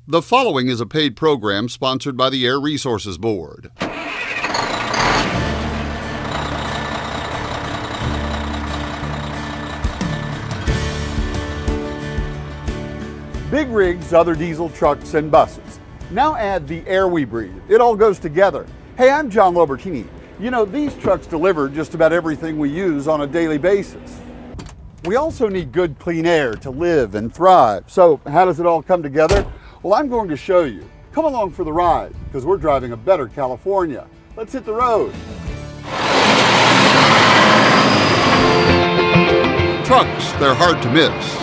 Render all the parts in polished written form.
The following is a paid program sponsored by the Air Resources Board. Big rigs, other diesel trucks, and buses. Now add the air we breathe. It all goes together. Hey, I'm John Lobertini. You know, these trucks deliver just about everything we use on a daily basis. We also need good, clean air to live and thrive. So how does it all come together? Well, I'm going to show you. Come along for the ride, because we're driving a better California. Let's hit the road. Trucks, they're hard to miss.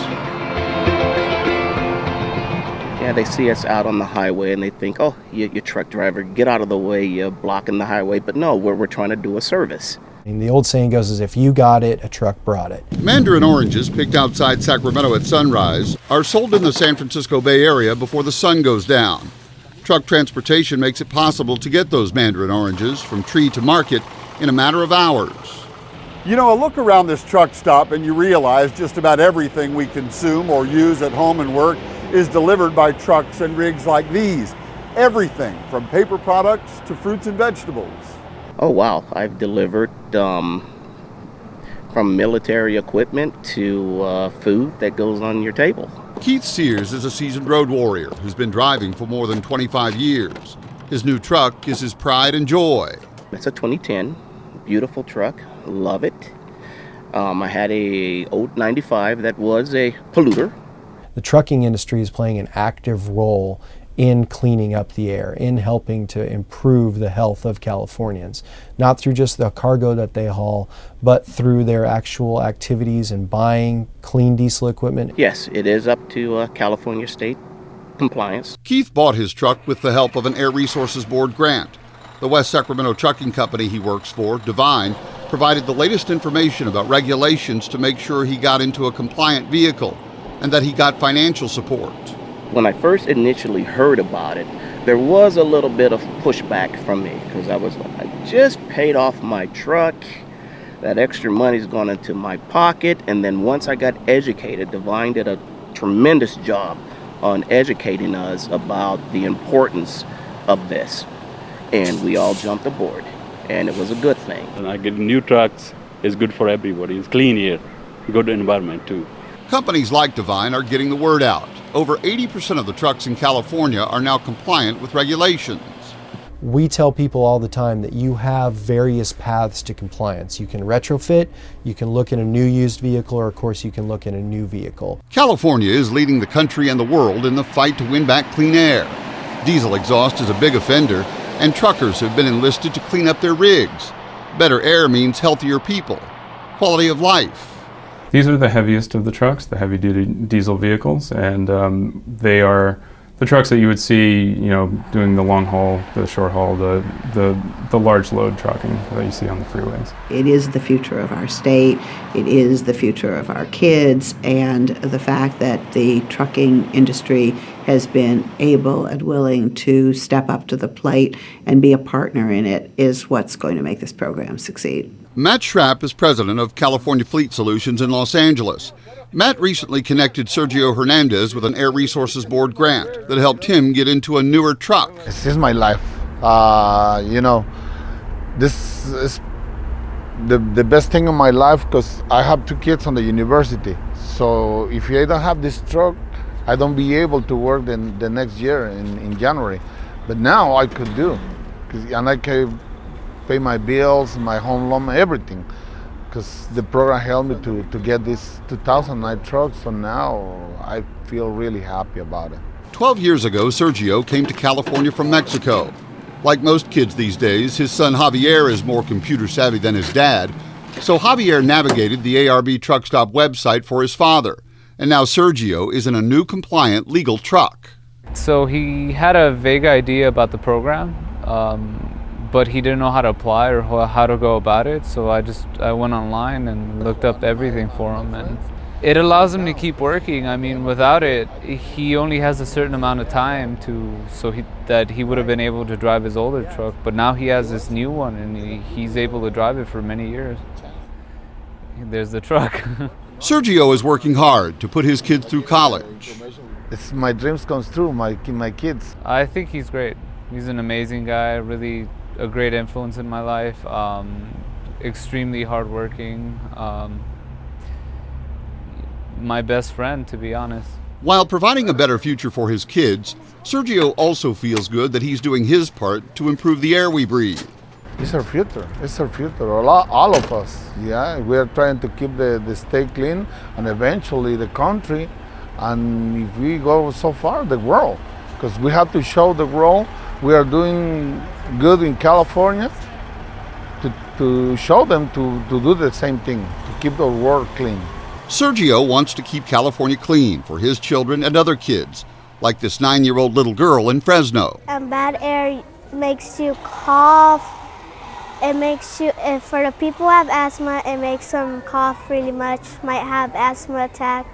Yeah, they see us out on the highway and they think, oh, you're truck driver, get out of the way, you're blocking the highway. But no, we're trying to do a service. And the old saying goes is, if you got it, a truck brought it. Mandarin oranges picked outside Sacramento at sunrise are sold in the San Francisco Bay Area before the sun goes down. Truck transportation makes it possible to get those mandarin oranges from tree to market in a matter of hours. You know, a look around this truck stop and you realize just about everything we consume or use at home and work is delivered by trucks and rigs like these. Everything from paper products to fruits and vegetables. Oh, wow. I've delivered from military equipment to food that goes on your table. Keith Sears is a seasoned road warrior who's been driving for more than 25 years. His new truck is his pride and joy. It's a 2010, beautiful truck, love it. I had a old 95 that was a polluter. The trucking industry is playing an active role in cleaning up the air, in helping to improve the health of Californians, not through just the cargo that they haul, but through their actual activities in buying clean diesel equipment. Yes, it is up to California state compliance. Keith bought his truck with the help of an Air Resources Board grant. The West Sacramento trucking company he works for, Divine, provided the latest information about regulations to make sure he got into a compliant vehicle and that he got financial support. When I first initially heard about it, there was a little bit of pushback from me because I was like, I just paid off my truck. That extra money's gone into my pocket. And then once I got educated, Divine did a tremendous job on educating us about the importance of this. And we all jumped aboard. And it was a good thing. And I get new trucks. It's good for everybody. It's clean air. Good environment too. Companies like Divine are getting the word out. Over 80% of the trucks in California are now compliant with regulations. We tell people all the time that you have various paths to compliance. You can retrofit, you can look at a new used vehicle, or of course you can look at a new vehicle. California is leading the country and the world in the fight to win back clean air. Diesel exhaust is a big offender, and truckers have been enlisted to clean up their rigs. Better air means healthier people, quality of life. These are the heaviest of the trucks, the heavy-duty diesel vehicles, and they are the trucks that you would see, you know, doing the long haul, the short haul, the large load trucking that you see on the freeways. It is the future of our state. It is the future of our kids, and the fact that the trucking industry has been able and willing to step up to the plate and be a partner in it is what's going to make this program succeed. Matt Schrapp is president of California Fleet Solutions in Los Angeles. Matt recently connected Sergio Hernandez with an Air Resources Board grant that helped him get into a newer truck. This is my life. You know, this is the best thing in my life because I have 2 kids on the university. So if I don't have this truck, I don't be able to work the next year in January. But now I could do, and I can pay my bills, my home loan, everything, because the program helped me to get this 2009 truck. So now I feel really happy about it. 12 years ago, Sergio came to California from Mexico. Like most kids these days, his son Javier is more computer savvy than his dad. So Javier navigated the ARB Truck Stop website for his father. And now Sergio is in a new compliant legal truck. So he had a vague idea about the program, but he didn't know how to apply or how to go about it. So I went online and looked up everything for him, and it allows him to keep working. I mean, without it, he only has a certain amount of time that he would have been able to drive his older truck, but now he has this new one and he's able to drive it for many years. There's the truck. Sergio is working hard to put his kids through college. it's my dreams comes true, my kids. I think he's great. He's an amazing guy, really a great influence in my life, extremely hardworking, my best friend, to be honest. While providing a better future for his kids, Sergio also feels good that he's doing his part to improve the air we breathe. It's our future. It's our future. All of us. Yeah, we are trying to keep the state clean, and eventually the country, and if we go so far, the world, because we have to show the world we are doing good in California. To show them to do the same thing, to keep the world clean. Sergio wants to keep California clean for his children and other kids, like this 9-year-old little girl in Fresno. Bad air makes you cough. It makes you, for the people who have asthma, it makes them cough really much, might have asthma attack.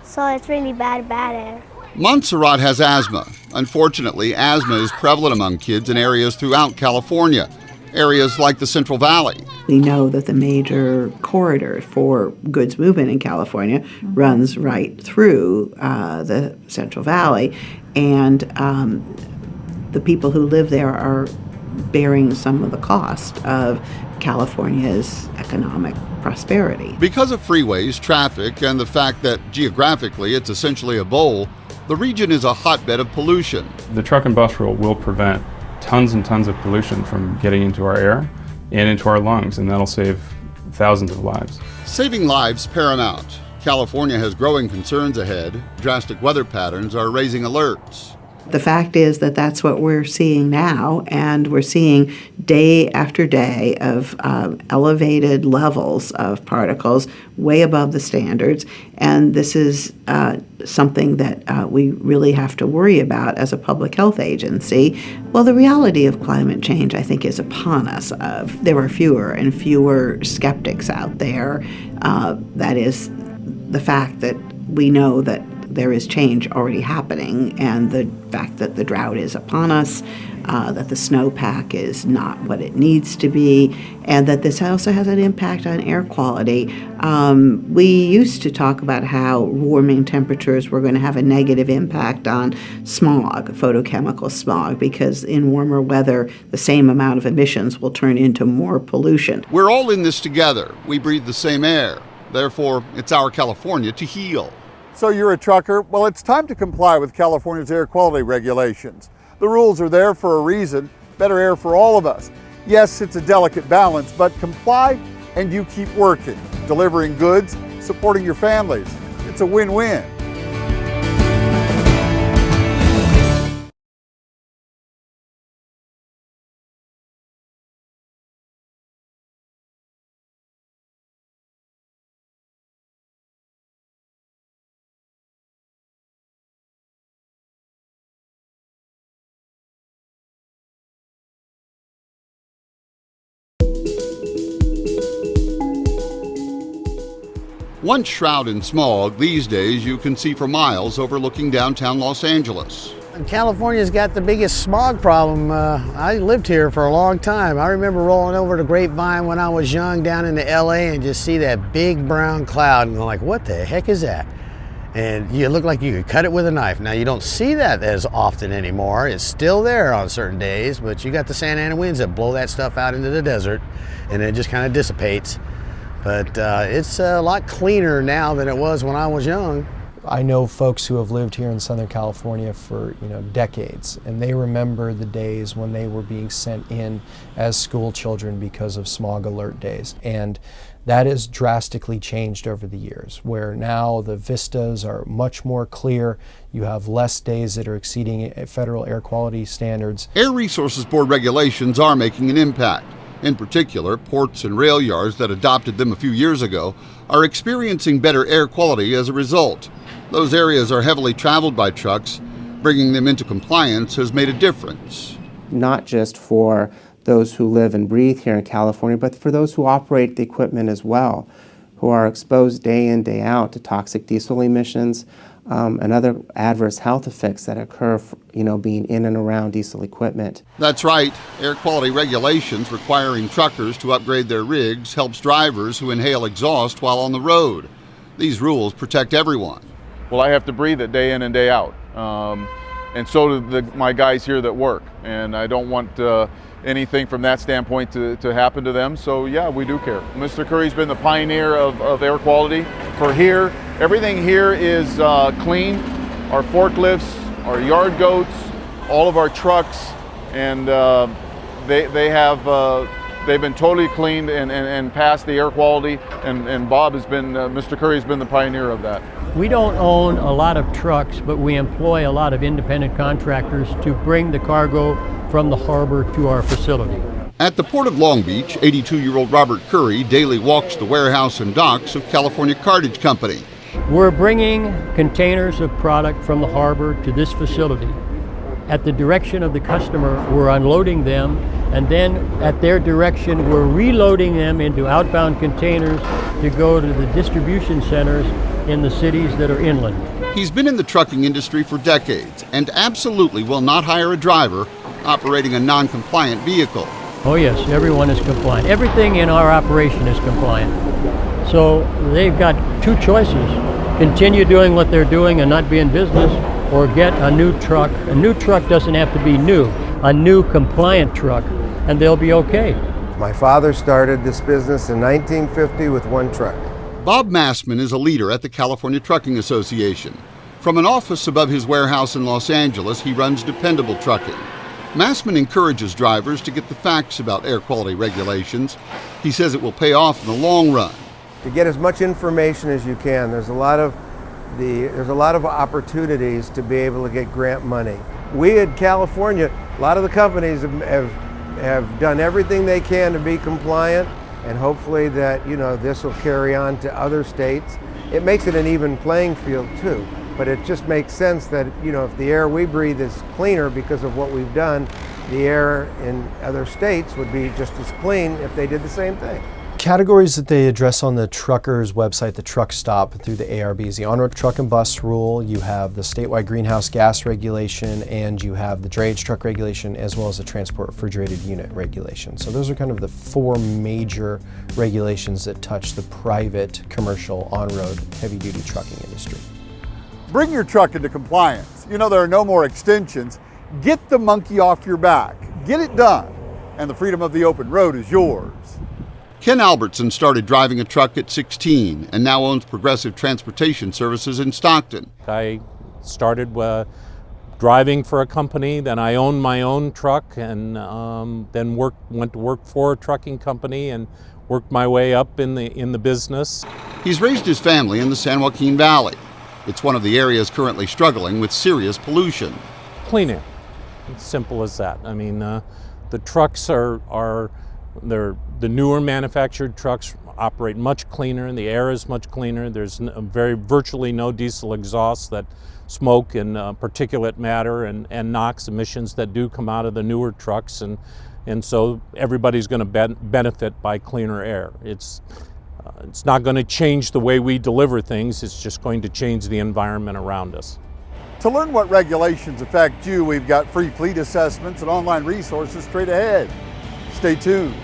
So it's really bad air. Montserrat has asthma. Unfortunately, asthma is prevalent among kids in areas throughout California, areas like the Central Valley. We know that the major corridor for goods movement in California runs right through the Central Valley, and the people who live there are bearing some of the cost of California's economic prosperity. Because of freeways, traffic, and the fact that geographically it's essentially a bowl, the region is a hotbed of pollution. The truck and bus rule will prevent tons and tons of pollution from getting into our air and into our lungs, and that'll save thousands of lives. Saving lives paramount. California has growing concerns ahead. Drastic weather patterns are raising alerts. The fact is that that's what we're seeing now, and we're seeing day after day of elevated levels of particles way above the standards, and this is something that we really have to worry about as a public health agency. Well, the reality of climate change, I think, is upon us. There are fewer and fewer skeptics out there. That is the fact that we know that there is change already happening, and the fact that the drought is upon us, that the snowpack is not what it needs to be, and that this also has an impact on air quality. We used to talk about how warming temperatures were going to have a negative impact on smog, photochemical smog, because in warmer weather, the same amount of emissions will turn into more pollution. We're all in this together. We breathe the same air. Therefore, it's our California to heal. So you're a trucker? Well, it's time to comply with California's air quality regulations. The rules are there for a reason, better air for all of us. Yes, it's a delicate balance, but comply and you keep working, delivering goods, supporting your families. It's a win-win. Once shrouded in smog, these days you can see for miles overlooking downtown Los Angeles. California's got the biggest smog problem. I lived here for a long time. I remember rolling over to Grapevine when I was young down into LA and just see that big brown cloud and go like, what the heck is that? And you look like you could cut it with a knife. Now you don't see that as often anymore. It's still there on certain days, but you got the Santa Ana winds that blow that stuff out into the desert and it just kind of dissipates. But it's a lot cleaner now than it was when I was young. I know folks who have lived here in Southern California for decades, and they remember the days when they were being sent in as school children because of smog alert days. And that has drastically changed over the years, where now the vistas are much more clear. You have less days that are exceeding federal air quality standards. Air Resources Board regulations are making an impact. In particular, ports and rail yards that adopted them a few years ago are experiencing better air quality as a result. Those areas are heavily traveled by trucks. Bringing them into compliance has made a difference. Not just for those who live and breathe here in California, but for those who operate the equipment as well, who are exposed day in, day out to toxic diesel emissions and other adverse health effects that occur, being in and around diesel equipment. That's right. Air quality regulations requiring truckers to upgrade their rigs helps drivers who inhale exhaust while on the road. These rules protect everyone. well, I have to breathe it day in and day out. And so do my guys here that work. And I don't want anything from that standpoint to happen to them. So yeah, we do care. Mr. Curry's been the pioneer of air quality for here. Everything here is clean. Our forklifts, our yard goats, all of our trucks, and they've been totally cleaned and passed the air quality, and Bob has been, Mr. Curry has been the pioneer of that. We don't own a lot of trucks, but we employ a lot of independent contractors to bring the cargo from the harbor to our facility. At the Port of Long Beach, 82-year-old Robert Curry daily walks the warehouse and docks of California Cartage Company. We're bringing containers of product from the harbor to this facility. At the direction of the customer, we're unloading them, and then at their direction, we're reloading them into outbound containers to go to the distribution centers in the cities that are inland. He's been in the trucking industry for decades and absolutely will not hire a driver operating a non-compliant vehicle. Oh yes, everyone is compliant. Everything in our operation is compliant. So they've got two choices: continue doing what they're doing and not be in business, or get a new truck. A new truck doesn't have to be new, a new compliant truck, and they'll be okay. My father started this business in 1950 with one truck. Bob Massman is a leader at the California Trucking Association. From an office above his warehouse in Los Angeles, he runs Dependable Trucking. Massman encourages drivers to get the facts about air quality regulations. He says it will pay off in the long run. To get as much information as you can. There's a lot of opportunities to be able to get grant money. We in California, a lot of the companies have done everything they can to be compliant, and hopefully that, you know, this will carry on to other states. It makes it an even playing field too, but it just makes sense that, you know, if the air we breathe is cleaner because of what we've done, the air in other states would be just as clean if they did the same thing. Categories that they address on the truckers website, the truck stop through the ARB, is the on-road truck and bus rule, you have the statewide greenhouse gas regulation, and you have the drayage truck regulation, as well as the transport refrigerated unit regulation. So those are kind of the four major regulations that touch the private commercial on-road heavy-duty trucking industry. Bring your truck into compliance. You know, there are no more extensions. Get the monkey off your back. Get it done, and the freedom of the open road is yours. Ken Albertson started driving a truck at 16 and now owns Progressive Transportation Services in Stockton. I started driving for a company, then I owned my own truck, and then went to work for a trucking company and worked my way up in the business. He's raised his family in the San Joaquin Valley. It's one of the areas currently struggling with serious pollution. Clean air. It's simple as that. I mean, the trucks they're the newer manufactured trucks operate much cleaner, and the air is much cleaner. There's virtually no diesel exhaust that smoke and particulate matter and NOx emissions that do come out of the newer trucks, and so everybody's going to benefit by cleaner air. It's not going to change the way we deliver things. It's just going to change the environment around us. To learn what regulations affect you, we've got free fleet assessments and online resources straight ahead. Stay tuned.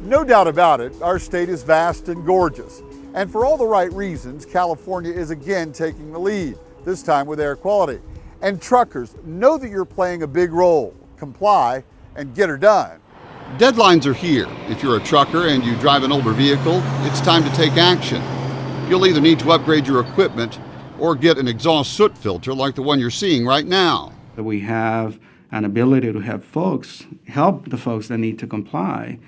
No doubt about it, our state is vast and gorgeous. And for all the right reasons, California is again taking the lead, this time with air quality. And truckers, know that you're playing a big role. Comply and get her done. Deadlines are here. If you're a trucker and you drive an older vehicle, it's time to take action. You'll either need to upgrade your equipment or get an exhaust soot filter like the one you're seeing right now. We have an ability to have folks help the folks that need to comply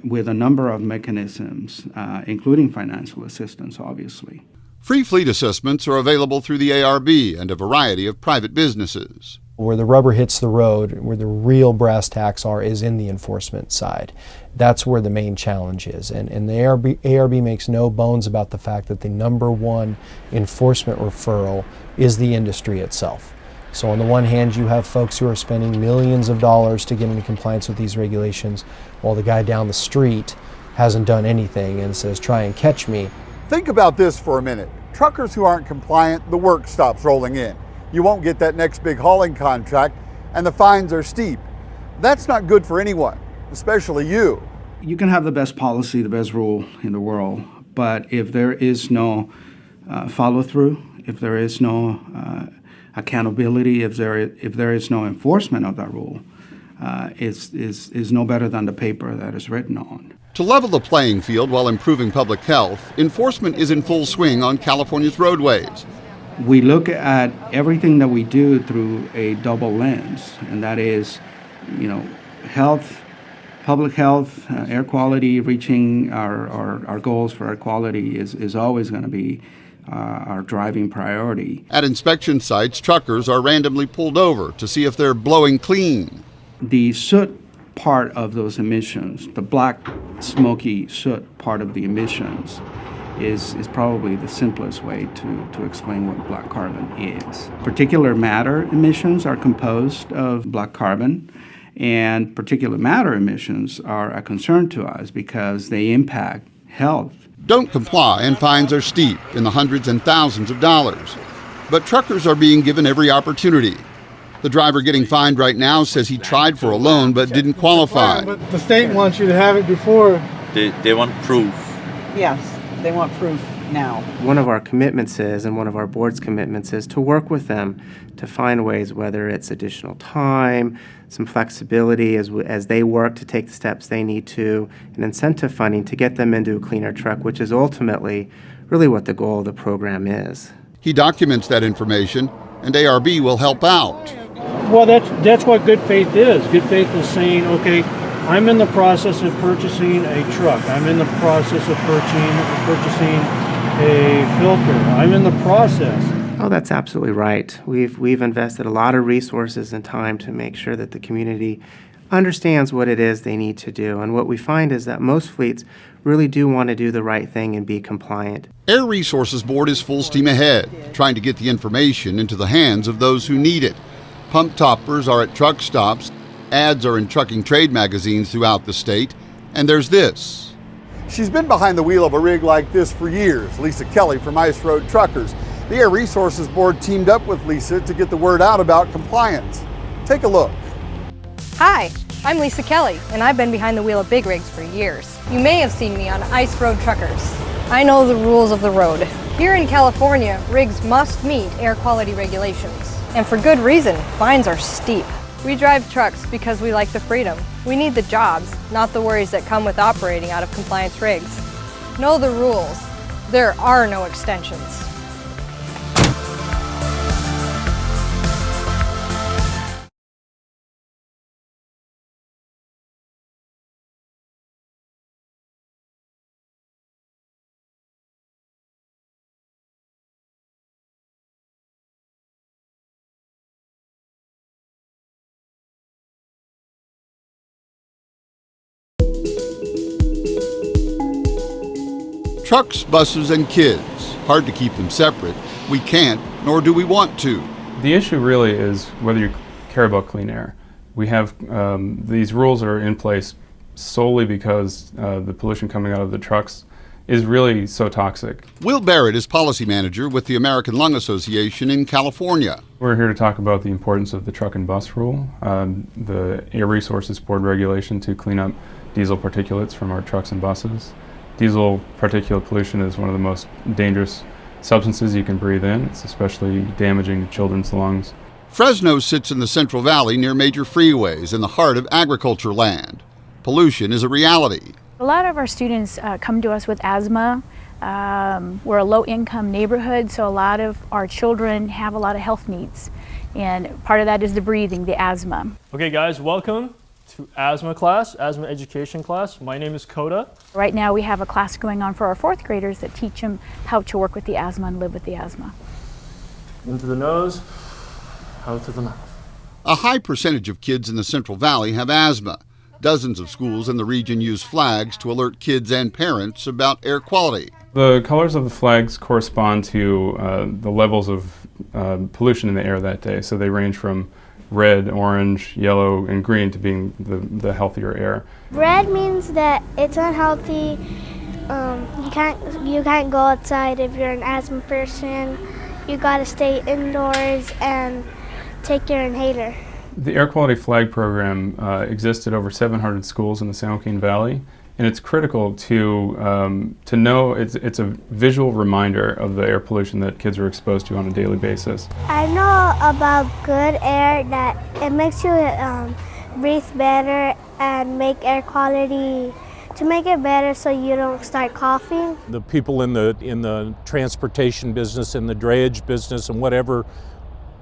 with a number of mechanisms, including financial assistance, obviously. Free fleet assessments are available through the ARB and a variety of private businesses. Where the rubber hits the road, where the real brass tacks are, is in the enforcement side. That's where the main challenge is. And the ARB makes no bones about the fact that the number one enforcement referral is the industry itself. So on the one hand, you have folks who are spending millions of dollars to get into compliance with these regulations, while the guy down the street hasn't done anything and says, try and catch me. Think about this for a minute. Truckers who aren't compliant, the work stops rolling in. You won't get that next big hauling contract, and the fines are steep. That's not good for anyone, especially you. You can have the best policy, the best rule in the world, but if there is no follow-through, if there is no accountability, if there is no enforcement of that rule, is no better than the paper that is written on. To level the playing field while improving public health, enforcement is in full swing on California's roadways. We look at everything that we do through a double lens, and that is, health, public health, air quality. Reaching our goals for air quality is always going to be our driving priority. At inspection sites, truckers are randomly pulled over to see if they're blowing clean. The soot part of those emissions, the black smoky soot part of the emissions, is probably the simplest way to explain what black carbon is. Particulate matter emissions are composed of black carbon, and particulate matter emissions are a concern to us because they impact health. Don't comply and fines are steep, in the hundreds and thousands of dollars. But truckers are being given every opportunity. The driver getting fined right now says he tried for a loan but didn't qualify. But the state wants you to have it before. They want proof. Yes, they want proof now. One of our commitments is, and one of our board's commitments is, to work with them to find ways, whether it's additional time, some flexibility as they work to take the steps they need to, and incentive funding to get them into a cleaner truck, which is ultimately really what the goal of the program is. He documents that information, and ARB will help out. Well, that's what good faith is. Good faith is saying, okay, I'm in the process of purchasing a truck. I'm in the process of purchasing a filter. I'm in the process. Oh, that's absolutely right. We've invested a lot of resources and time to make sure that the community understands what it is they need to do. And what we find is that most fleets really do want to do the right thing and be compliant. Air Resources Board is full steam ahead, trying to get the information into the hands of those who need it. Pump toppers are at truck stops, ads are in trucking trade magazines throughout the state, and there's this. She's been behind the wheel of a rig like this for years, Lisa Kelly from Ice Road Truckers. The Air Resources Board teamed up with Lisa to get the word out about compliance. Take a look. Hi, I'm Lisa Kelly, and I've been behind the wheel of big rigs for years. You may have seen me on Ice Road Truckers. I know the rules of the road. Here in California, rigs must meet air quality regulations. And for good reason, fines are steep. We drive trucks because we like the freedom. We need the jobs, not the worries that come with operating out of compliance rigs. Know the rules. There are no extensions. Trucks, buses, and kids. Hard to keep them separate. We can't, nor do we want to. The issue really is whether you care about clean air. We have, these rules are in place solely because the pollution coming out of the trucks is really so toxic. Will Barrett is policy manager with the American Lung Association in California. We're here to talk about the importance of the truck and bus rule, the Air Resources Board regulation to clean up diesel particulates from our trucks and buses. Diesel particulate pollution is one of the most dangerous substances you can breathe in. It's especially damaging to children's lungs. Fresno sits in the Central Valley near major freeways in the heart of agriculture land. Pollution is a reality. A lot of our students come to us with asthma. We're a low-income neighborhood, so a lot of our children have a lot of health needs. And part of that is the breathing, the asthma. Okay guys, welcome to asthma class, asthma education class. My name is Coda. Right now we have a class going on for our 4th graders that teach them how to work with the asthma and live with the asthma. In through the nose, out through the mouth. A high percentage of kids in the Central Valley have asthma. Dozens of schools in the region use flags to alert kids and parents about air quality. The colors of the flags correspond to the levels of pollution in the air that day. So they range from red, orange, yellow, and green to being the healthier air. Red means that it's unhealthy. You can't go outside if you're an asthma person. You gotta stay indoors and take your inhaler. The Air Quality Flag Program exists at over 700 schools in the San Joaquin Valley, and it's critical to know it's a visual reminder of the air pollution that kids are exposed to on a daily basis. I know about good air, that it makes you breathe better and make air quality, to make it better so you don't start coughing. The people in the transportation business, in the drayage business, and whatever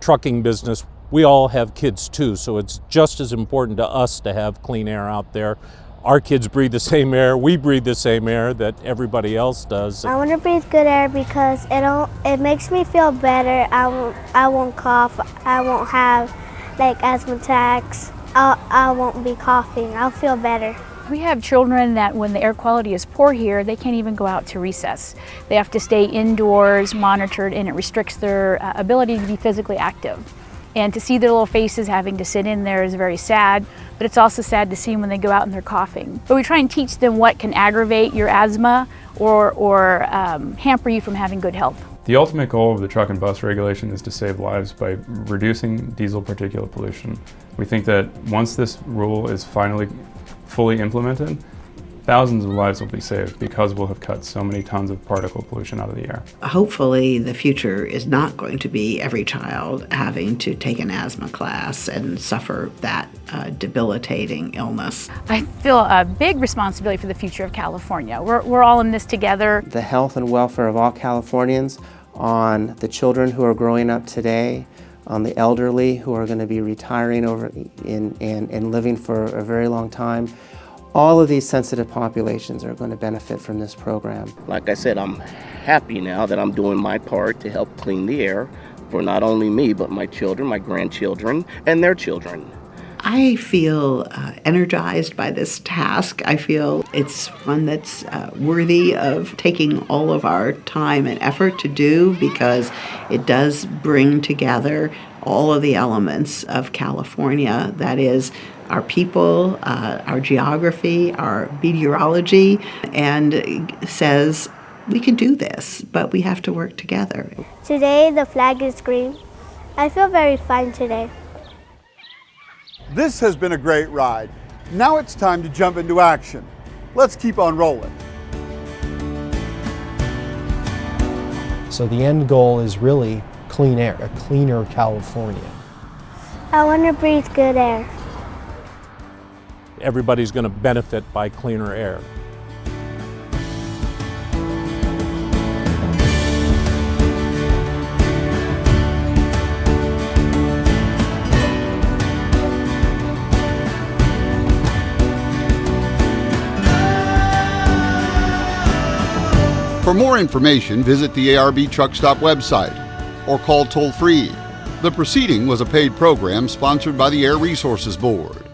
trucking business, we all have kids too, so it's just as important to us to have clean air out there. Our kids breathe the same air, we breathe the same air that everybody else does. I want to breathe good air because it makes me feel better. I won't cough. I won't have like asthma attacks. I won't be coughing. I'll feel better. We have children that when the air quality is poor here, they can't even go out to recess. They have to stay indoors, monitored, and it restricts their ability to be physically active. And to see their little faces having to sit in there is very sad, but it's also sad to see them when they go out and they're coughing. But we try and teach them what can aggravate your asthma or hamper you from having good health. The ultimate goal of the truck and bus regulation is to save lives by reducing diesel particulate pollution. We think that once this rule is finally fully implemented, thousands of lives will be saved because we'll have cut so many tons of particle pollution out of the air. Hopefully the future is not going to be every child having to take an asthma class and suffer that debilitating illness. I feel a big responsibility for the future of California. We're all in this together. The health and welfare of all Californians, on the children who are growing up today, on the elderly who are going to be retiring and living for a very long time. All of these sensitive populations are going to benefit from this program. Like I said, I'm happy now that I'm doing my part to help clean the air for not only me, but my children, my grandchildren, and their children. I feel energized by this task. I feel it's one that's worthy of taking all of our time and effort to do, because it does bring together all of the elements of California. That is, our people, our geography, our meteorology, and says we can do this, but we have to work together. Today the flag is green. I feel very fine today. This has been a great ride. Now it's time to jump into action. Let's keep on rolling. So the end goal is really clean air, a cleaner California. I want to breathe good air. Everybody's going to benefit by cleaner air. For more information, visit the ARB Truck Stop website or call toll-free. The proceeding was a paid program sponsored by the Air Resources Board.